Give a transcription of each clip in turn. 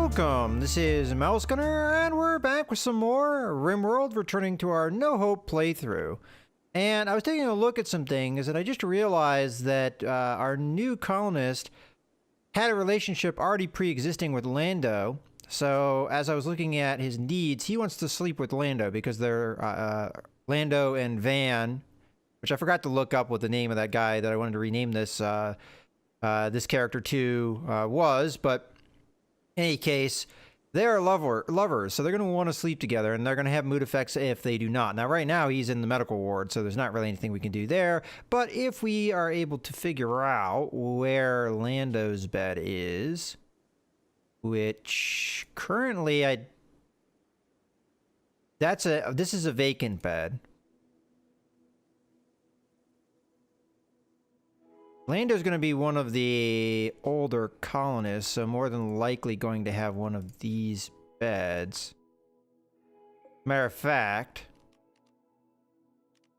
Welcome, this is Mouse Gunner, and we're back with some more RimWorld, returning to our No Hope playthrough. And I was taking a look at some things, and I just realized that our new colonist had a relationship already pre-existing with Lando. So as I was looking at his needs, he wants to sleep with Lando because they're Lando and Van, which I forgot to look up what the name of that guy that I wanted to rename this this character to was, but in any case, they're lovers, so they're going to want to sleep together, and they're going to have mood effects if they do not. Now, right now, he's in the medical ward, so there's not really anything we can do there, but if we are able to figure out where Lando's bed is, which currently this is a vacant bed. Lando's going to be one of the older colonists, so more than likely going to have one of these beds. Matter of fact,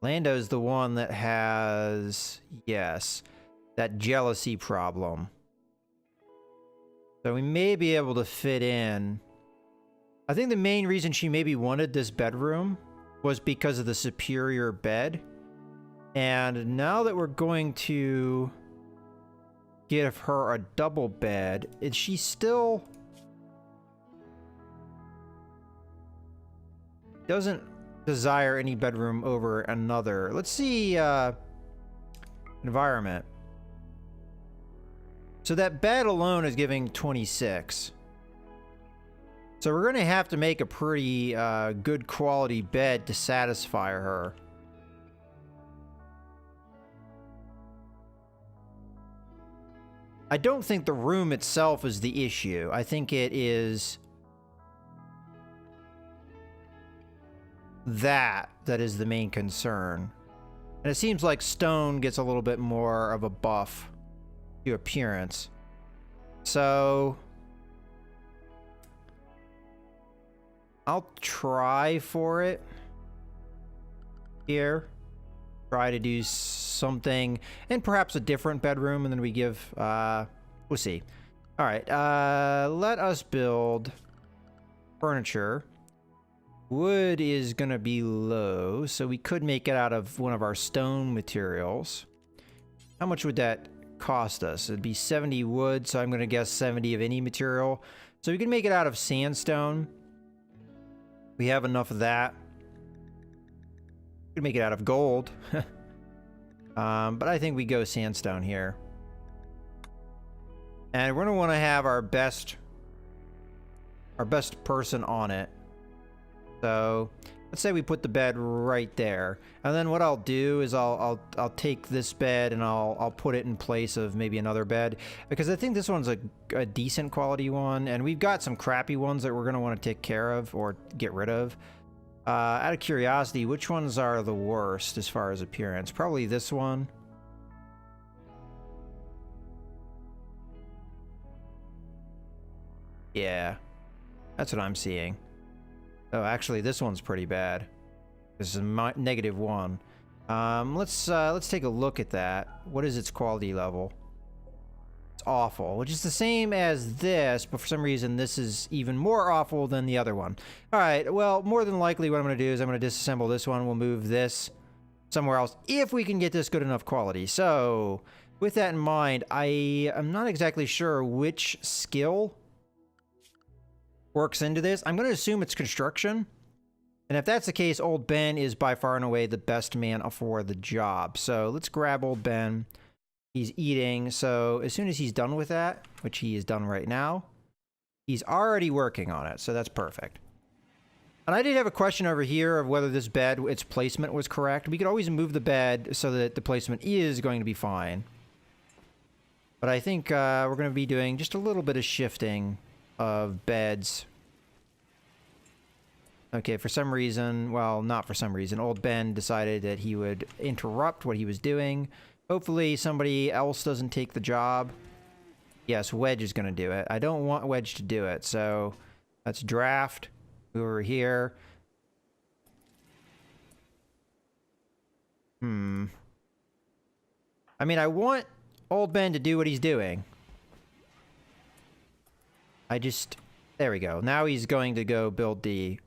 Lando's the one that has, yes, that jealousy problem. So we may be able to fit in. I think the main reason she maybe wanted this bedroom was because of the superior bed. And now that we're going to give her a double bed, is she still doesn't desire any bedroom over another? Let's see, environment. So that bed alone is giving 26. So we're gonna have to make a pretty good quality bed to satisfy her. I don't think the room itself is the issue. I think it is that is the main concern. And it seems like stone gets a little bit more of a buff to appearance. So I'll try for it here. Try to do something, and perhaps a different bedroom, and then we give, we'll see. All right, let us build furniture. Wood is gonna be low, so we could make it out of one of our stone materials. How much would that cost us? It'd be 70 wood, so I'm gonna guess 70 of any material. So we can make it out of sandstone. We have enough of that. Could make it out of gold. But I think we go sandstone here. And we're gonna want to have our best person on it. So let's say we put the bed right there. And then what I'll do is I'll take this bed and I'll put it in place of maybe another bed, because I think this one's a decent quality one, and we've got some crappy ones that we're gonna want to take care of or get rid of. Out of curiosity, which ones are the worst as far as appearance? Probably this one. Yeah, that's what I'm seeing. Oh, actually, this one's pretty bad. This is a -1. Let's take a look at that. What is its quality level? It's awful, which is the same as this, but for some reason this is even more awful than the other one. All right, well, more than likely what I'm going to do is I'm going to disassemble this one. We'll move this somewhere else if we can get this good enough quality. So with that in mind, I am not exactly sure which skill works into this. I'm going to assume it's construction. And if that's the case, old Ben is by far and away the best man for the job. So let's grab old Ben. He's eating, so as soon as he's done with that, which he is done right now, he's already working on it, so that's perfect. And I did have a question over here of whether this bed, its placement was correct. We could always move the bed so that the placement is going to be fine. But I think we're going to be doing just a little bit of shifting of beds. Okay, for some reason, well, not for some reason, old Ben decided that he would interrupt what he was doing. Hopefully somebody else doesn't take the job. Yes, Wedge is going to do it. I don't want Wedge to do it, so let's draft over here. I mean, I want old Ben to do what he's doing. I just There we go. Now he's going to go build the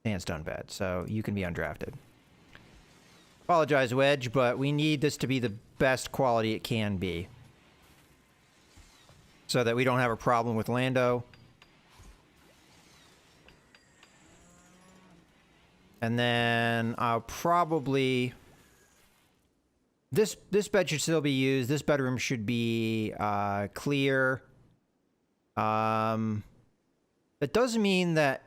sandstone bed, so you can be undrafted. Apologize, Wedge, but we need this to be the best quality it can be, so that we don't have a problem with Lando. And then I'll probably... This bed should still be used. This bedroom should be clear. That does mean that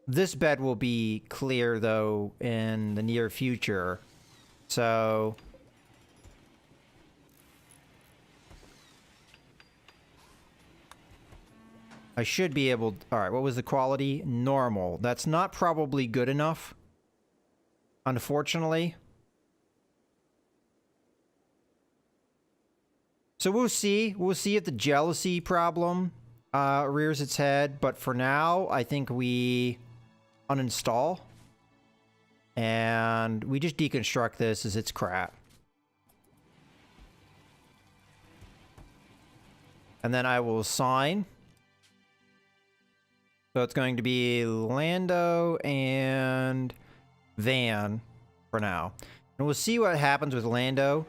this bed will be clear, though, in the near future. So... I should be able... Alright, what was the quality? Normal. That's not probably good enough, unfortunately. So we'll see. We'll see if the jealousy problem rears its head. But for now, I think we uninstall. And we just deconstruct this as it's crap. And then I will assign. So it's going to be Lando and Van for now. And we'll see what happens with Lando.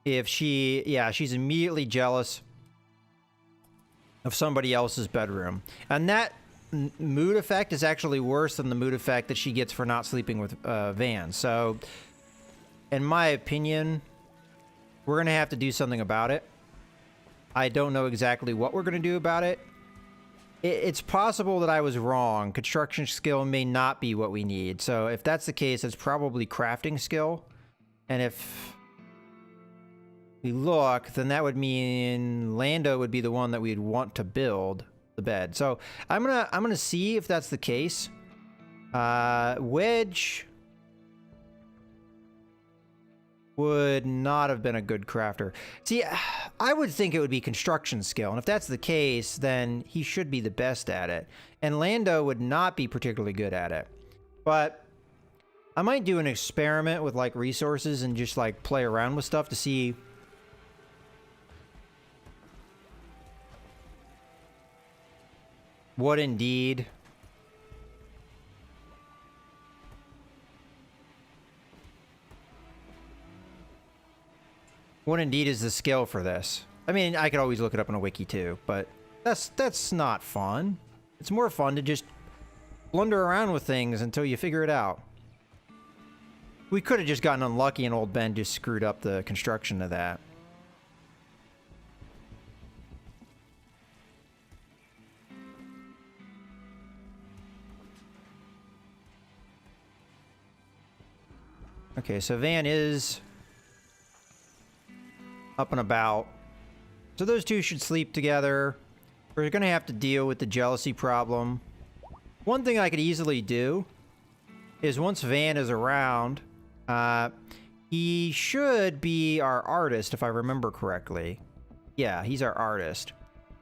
If she... Yeah, she's immediately jealous of somebody else's bedroom. And that mood effect is actually worse than the mood effect that she gets for not sleeping with Van. So, in my opinion, we're going to have to do something about it. I don't know exactly what we're going to do about it. It's possible that I was wrong. Construction skill may not be what we need. So if that's the case, it's probably crafting skill. And if we look, then that would mean Lando would be the one that we'd want to build the bed. So I'm gonna see if that's the case. Wedge would not have been a good crafter. See, I would think it would be construction skill, and if that's the case, then he should be the best at it. And Lando would not be particularly good at it. But I might do an experiment with, like, resources and just, like, play around with stuff to see what indeed is the skill for this. I mean, I could always look it up on a wiki too, but that's not fun. It's more fun to just blunder around with things until you figure it out. We could have just gotten unlucky and old Ben just screwed up the construction of that. Okay, so Van is up and about. So those two should sleep together. We're going to have to deal with the jealousy problem. One thing I could easily do is once Van is around, he should be our artist, if I remember correctly. Yeah, he's our artist.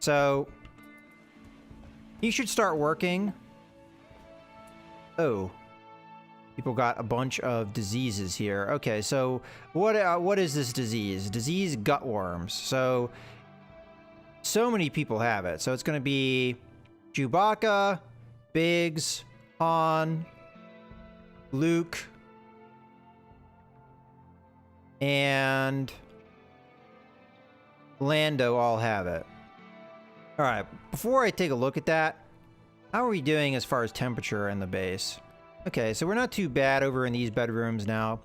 So he should start working. Oh. People got a bunch of diseases here. Okay, so what is this disease? Disease gutworms. So many people have it. So it's going to be Chewbacca, Biggs, Han, Luke, and Lando all have it. All right, before I take a look at that, how are we doing as far as temperature in the base? Okay, so we're not too bad over in these bedrooms now.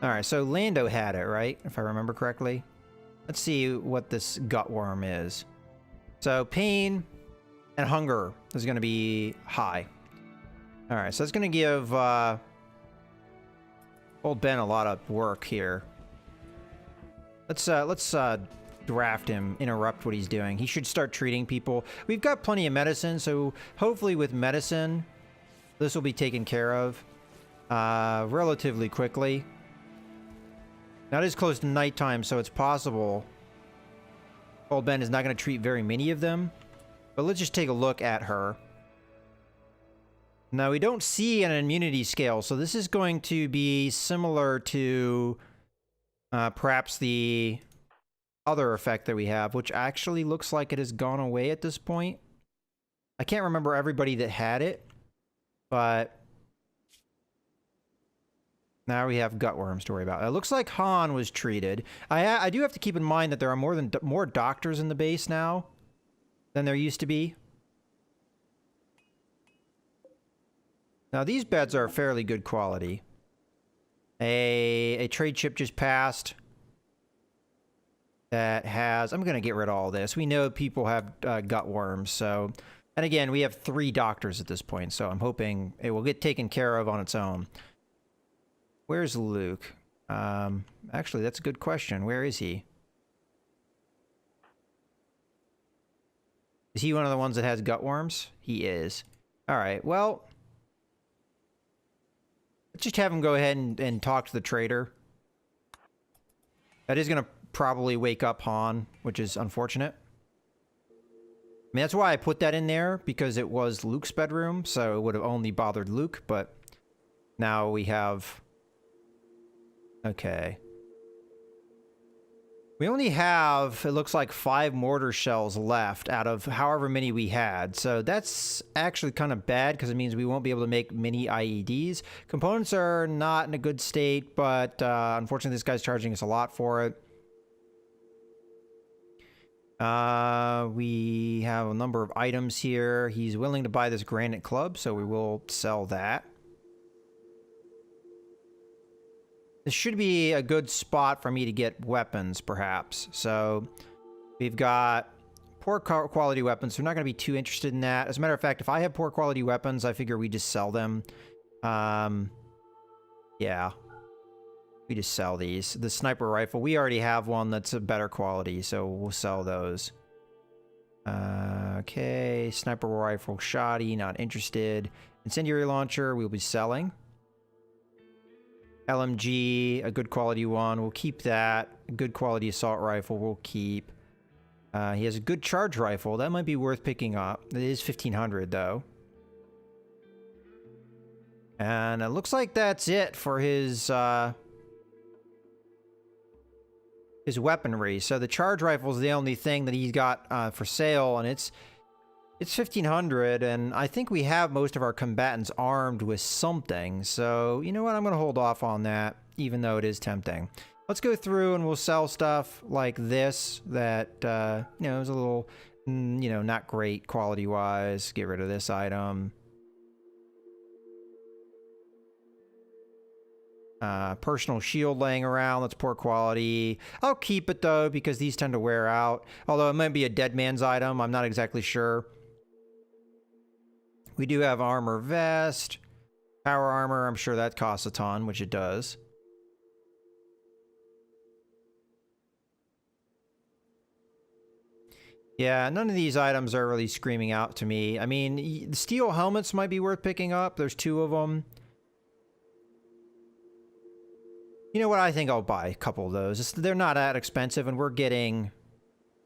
Alright, so Lando had it, right? If I remember correctly. Let's see what this gutworm is. So, pain and hunger is going to be high. Alright, so that's going to give old Ben a lot of work here. Let's draft him, interrupt what he's doing. He should start treating people. We've got plenty of medicine, so hopefully with medicine this will be taken care of relatively quickly. Now it is close to nighttime, so it's possible old Ben is not going to treat very many of them. But let's just take a look at her. Now we don't see an immunity scale, so this is going to be similar to perhaps the other effect that we have, which actually looks like it has gone away at this point. I can't remember everybody that had it, but now we have gutworms to worry about. It looks like Han was treated. I do have to keep in mind that there are more doctors in the base now than there used to be. Now these beds are fairly good quality. A trade ship just passed that has... I'm going to get rid of all this. We know people have gutworms, so... And again, we have 3 doctors at this point, so I'm hoping it will get taken care of on its own. Where's Luke? Actually, that's a good question. Where is he? Is he one of the ones that has gutworms? He is. Alright, well... let's just have him go ahead and talk to the trader. That is going to probably wake up Han, which is unfortunate. I mean, that's why I put that in there, because it was Luke's bedroom, so it would have only bothered Luke, but now we have... okay. We only have, it looks like 5 mortar shells left out of however many we had, so that's actually kind of bad, because it means we won't be able to make mini IEDs. Components are not in a good state, but unfortunately this guy's charging us a lot for it. We have a number of items here. He's willing to buy this granite club, so we will sell that. This should be a good spot for me to get weapons, perhaps. So, we've got poor quality weapons, so we're not going to be too interested in that. As a matter of fact, if I have poor quality weapons, I figure we just sell them. Yeah. We just sell these. The sniper rifle, we already have one that's a better quality, so we'll sell those. Okay, sniper rifle, shoddy, not interested. Incendiary launcher, we'll be selling. LMG, a good quality one, we'll keep that. A good quality assault rifle, we'll keep. He has a good charge rifle, that might be worth picking up. It is 1500 though. And it looks like that's it for his weaponry. So the charge rifle is the only thing that he's got for sale, and it's 1500, and I think we have most of our combatants armed with something. So you know what, I'm going to hold off on that, even though it is tempting. Let's go through and we'll sell stuff like this that you know, is a little you know, not great quality wise. Get rid of this item. Personal shield laying around, that's poor quality. I'll keep it though, because these tend to wear out. Although it might be a dead man's item, I'm not exactly sure. We do have armor vest. Power armor, I'm sure that costs a ton, which it does. Yeah, none of these items are really screaming out to me. I mean, the steel helmets might be worth picking up. There's 2 of them. You know what? I think I'll buy a couple of those. They're not that expensive, and we're getting...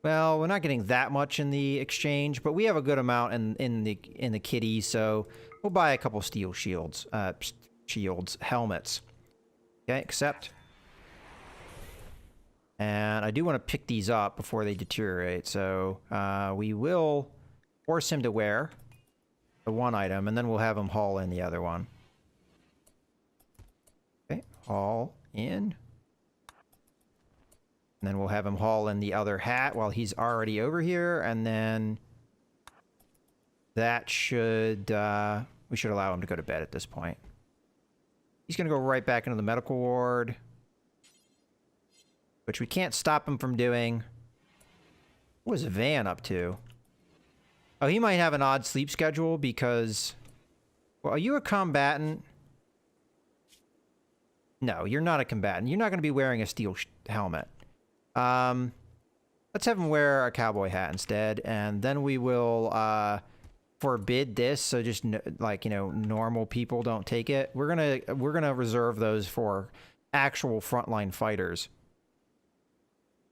well, we're not getting that much in the exchange, but we have a good amount in the kitty, so we'll buy a couple steel shields. Helmets. Okay, accept. And I do want to pick these up before they deteriorate, so we will force him to wear the one item, and then we'll have him haul in the other one. Okay, haul in. And then we'll have him haul in the other hat while he's already over here, and then that should, we should allow him to go to bed at this point. He's going to go right back into the medical ward, which we can't stop him from doing. What was Van up to? Oh, he might have an odd sleep schedule because... well, are you a combatant? No, you're not a combatant. You're not going to be wearing a steel helmet. Let's have him wear a cowboy hat instead, and then we will forbid this, so just like, you know, normal people don't take it. We're gonna reserve those for actual frontline fighters.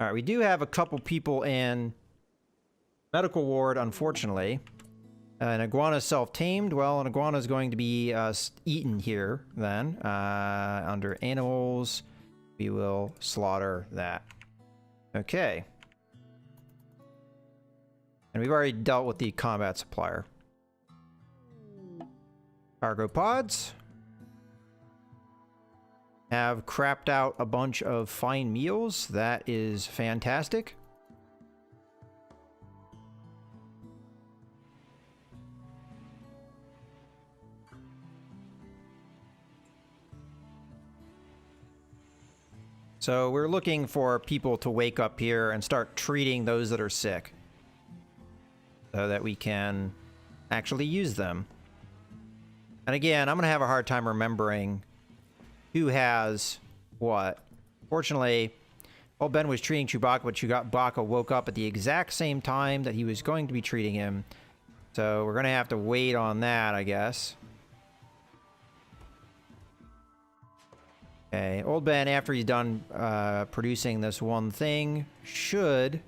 All right, we do have a couple people in medical ward, unfortunately. An iguana self-tamed. Well, an iguana is going to be eaten here then. Under animals, we will slaughter that. Okay. And we've already dealt with the combat supplier. Cargo pods. Have crapped out a bunch of fine meals. That is fantastic. So we're looking for people to wake up here and start treating those that are sick, so that we can actually use them. And again, I'm going to have a hard time remembering who has what. Fortunately, old Ben was treating Chewbacca, but Chewbacca woke up at the exact same time that he was going to be treating him. So we're going to have to wait on that, I guess. Okay, old Ben, after he's done producing this one thing, should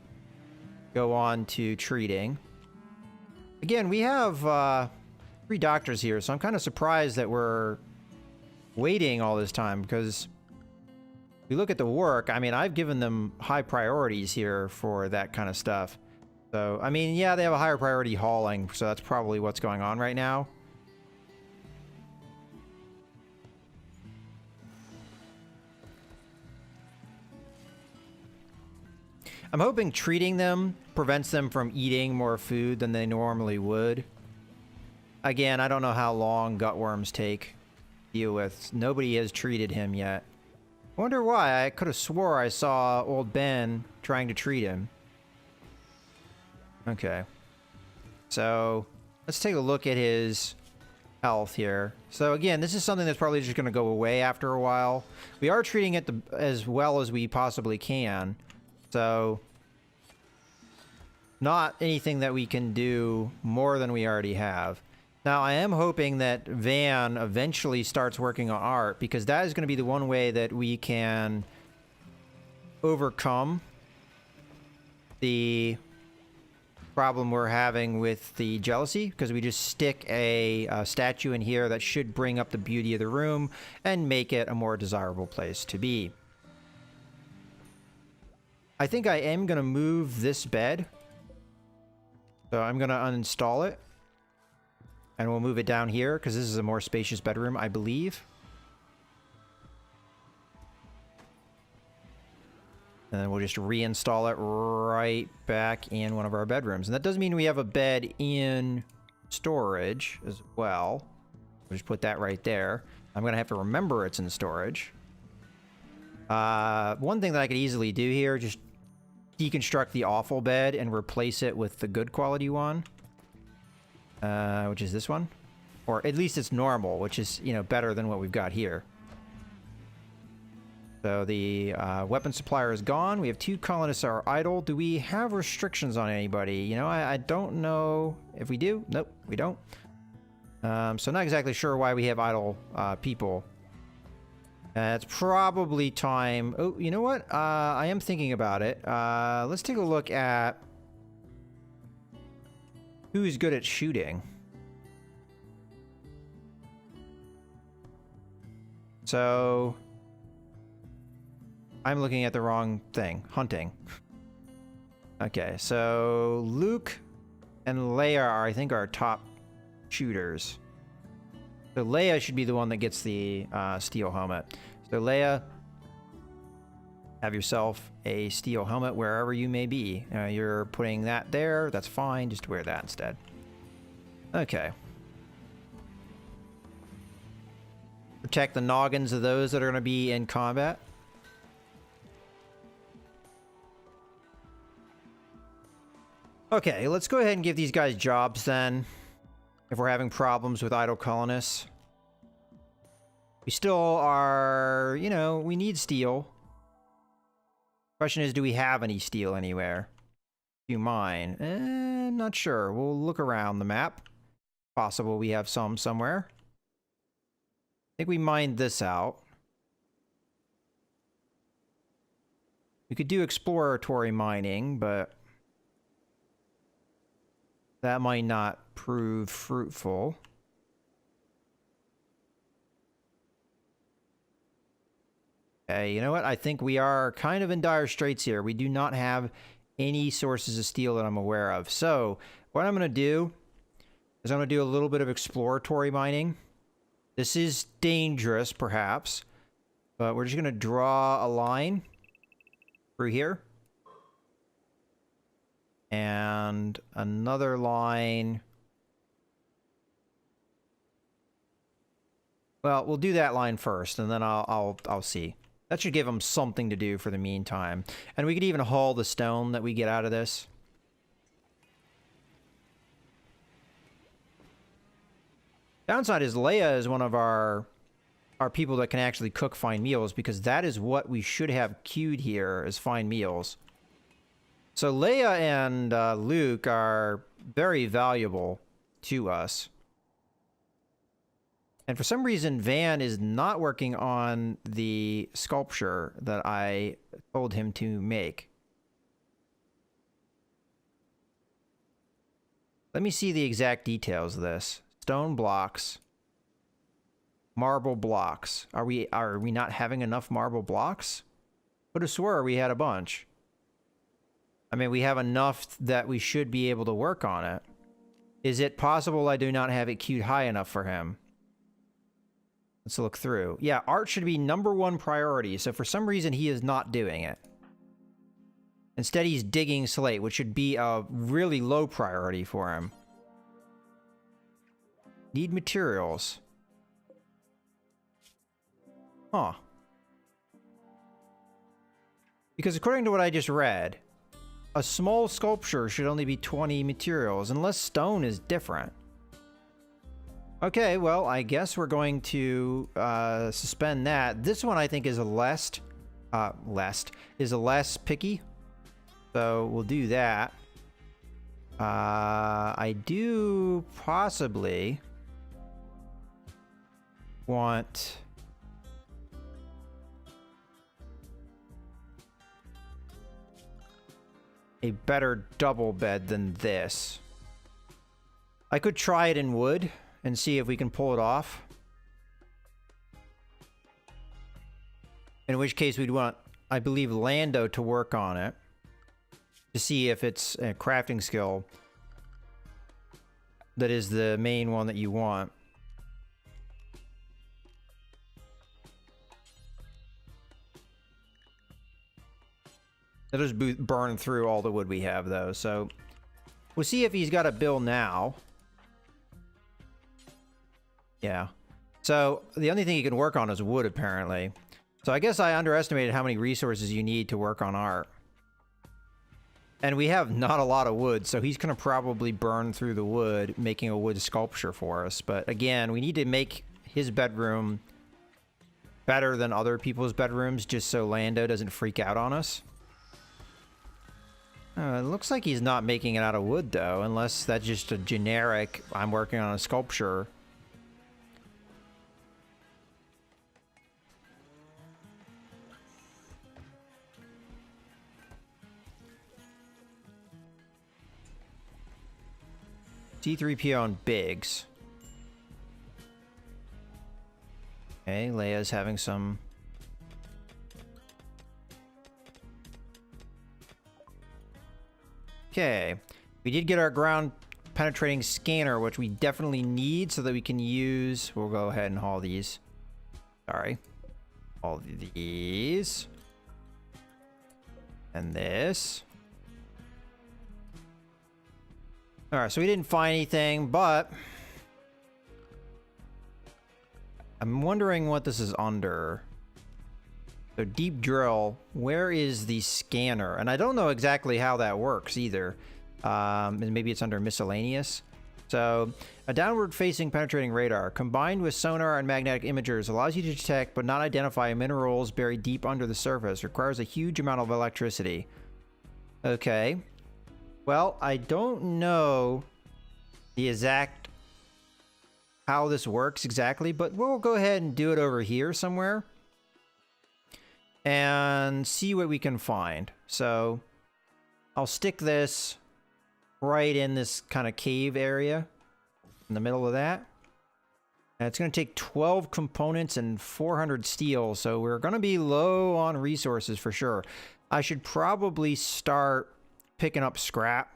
go on to treating. Again, we have 3 doctors here, so I'm kind of surprised that we're waiting all this time, because if we look at the work, I mean, I've given them high priorities here for that kind of stuff. So, I mean, yeah, they have a higher priority hauling, so that's probably what's going on right now. I'm hoping treating them prevents them from eating more food than they normally would. Again, I don't know how long gutworms take to deal with. Nobody has treated him yet. I wonder why. I could have swore I saw old Ben trying to treat him. Okay. So, let's take a look at his health here. So again, this is something that's probably just going to go away after a while. We are treating it as well as we possibly can. So, not anything that we can do more than we already have. Now, I am hoping that Van eventually starts working on art, because that is going to be the one way that we can overcome the problem we're having with the jealousy, because we just stick a statue in here that should bring up the beauty of the room and make it a more desirable place to be. I think I am going to move this bed. So I'm going to uninstall it. And we'll move it down here, because this is a more spacious bedroom, I believe. And then we'll just reinstall it right back in one of our bedrooms. And that does mean we have a bed in storage as well. We'll just put that right there. I'm going to have to remember it's in storage. One thing that I could easily do here, just deconstruct the awful bed and replace it with the good quality one. Which is this one. Or at least it's normal, which is, you know, better than what we've got here. So the weapon supplier is gone. We have 2 colonists are idle. Do we have restrictions on anybody? You know, I don't know if we do. Nope, we don't. So not exactly sure why we have idle people. It's probably time. Oh, you know what? I am thinking about it. Let's take a look at who's good at shooting. So I'm looking at the wrong thing. Hunting. Okay, so Luke and Leia are, I think, our top shooters. So Leia should be the one that gets the steel helmet. So Leia, have yourself a steel helmet wherever you may be. You're putting that there. That's fine. Just wear that instead. Okay. Protect the noggins of those that are going to be in combat. Okay, let's go ahead and give these guys jobs then. If we're having problems with idle colonists. We still are, you know, we need steel. Question is, do we have any steel anywhere? Do you mind? Not sure. We'll look around the map. Possible we have some somewhere. I think we mined this out. We could do exploratory mining, but that might not prove fruitful. Okay, you know what? I think we are kind of in dire straits here. We do not have any sources of steel that I'm aware of. So what I'm going to do is I'm going to do a little bit of exploratory mining. This is dangerous, perhaps, but we're just going to draw a line through here. And another line. Well, we'll do that line first, and then I'll see. That should give them something to do for the meantime. And we could even haul the stone that we get out of this. Downside is Leia is one of our people that can actually cook fine meals, because that is what we should have queued here, is fine meals. So Leia and Luke are very valuable to us. And for some reason, Van is not working on the sculpture that I told him to make. Let me see the exact details of this. Stone blocks. Marble blocks. Are we not having enough marble blocks? Would have swore we had a bunch. I mean, we have enough that we should be able to work on it. Is it possible I do not have it queued high enough for him? Let's look through. Yeah, art should be #1 priority, so for some reason he is not doing it. Instead, he's digging slate, which should be a really low priority for him. Need materials. Huh. Because according to what I just read, a small sculpture should only be 20 materials, unless stone is different. Okay, well, I guess we're going to suspend that. This one I think is a less picky. So we'll do that. I do possibly want a better double bed than this. I could try it in wood and see if we can pull it off. In which case we'd want, I believe, Lando to work on it to see if it's a crafting skill that is the main one that you want. It'll just burn through all the wood we have, though, so we'll see if he's got a bill now. Yeah. So the only thing you can work on is wood, apparently. So I guess I underestimated how many resources you need to work on art. And we have not a lot of wood, so he's going to probably burn through the wood, making a wood sculpture for us. But again, we need to make his bedroom better than other people's bedrooms, just so Lando doesn't freak out on us. It looks like he's not making it out of wood, though, unless that's just a generic, I'm working on a sculpture. C-3PO and Biggs. Okay, Leia's having some... Okay, we did get our ground penetrating scanner, which we definitely need so that we can use... We'll go ahead and haul these. Sorry. All these. And this. Alright, so we didn't find anything, but... I'm wondering what this is under. So deep drill, where is the scanner? And I don't know exactly how that works either. Maybe it's under miscellaneous. So a downward facing penetrating radar combined with sonar and magnetic imagers allows you to detect but not identify minerals buried deep under the surface. Requires a huge amount of electricity. Okay. Well, I don't know the exact how this works exactly, but we'll go ahead and do it over here somewhere and see what we can find. So I'll stick this right in this kind of cave area in the middle of that. And it's going to take 12 components and 400 steel, so we're going to be low on resources for sure. I should probably start picking up scrap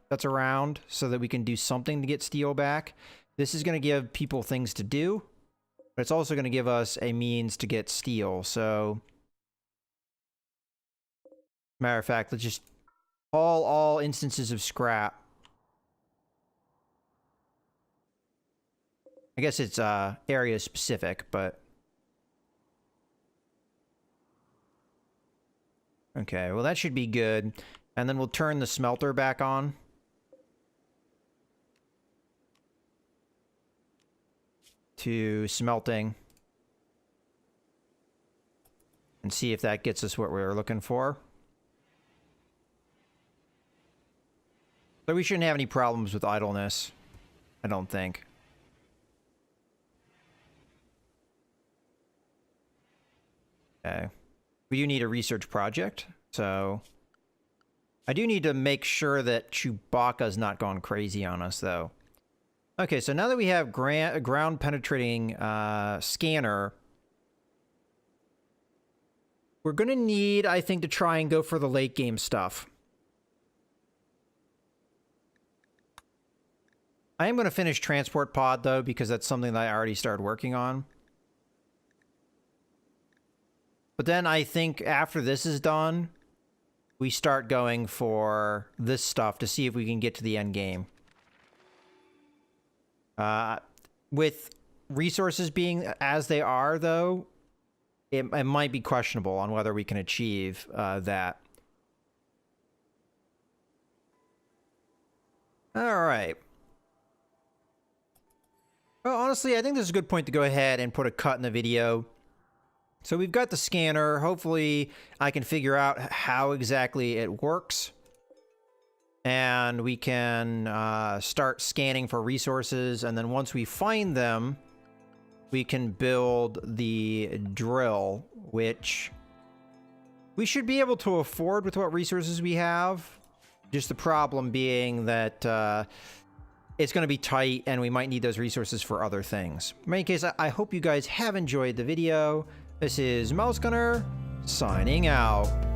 that's around so that we can do something to get steel back. This is going to give people things to do, but it's also going to give us a means to get steel. So, matter of fact, let's just haul all instances of scrap. I guess it's area specific, but okay, well that should be good. And then we'll turn the smelter back on. To smelting. And see if that gets us what we were looking for. So we shouldn't have any problems with idleness, I don't think. Okay. We do need a research project, so I do need to make sure that Chewbacca's not gone crazy on us, though. Okay, so now that we have ground-penetrating scanner, we're going to need, I think, to try and go for the late-game stuff. I am going to finish Transport Pod, though, because that's something that I already started working on. But then I think after this is done, we start going for this stuff to see if we can get to the end game. With resources being as they are, though, it might be questionable on whether we can achieve that. All right. Well, honestly, I think this is a good point to go ahead and put a cut in the video. So we've got the scanner. Hopefully, I can figure out how exactly it works. And we can start scanning for resources. And then once we find them, we can build the drill, which we should be able to afford with what resources we have. Just the problem being that it's going to be tight and we might need those resources for other things. In any case, I hope you guys have enjoyed the video. This is Mouse Gunner, signing out.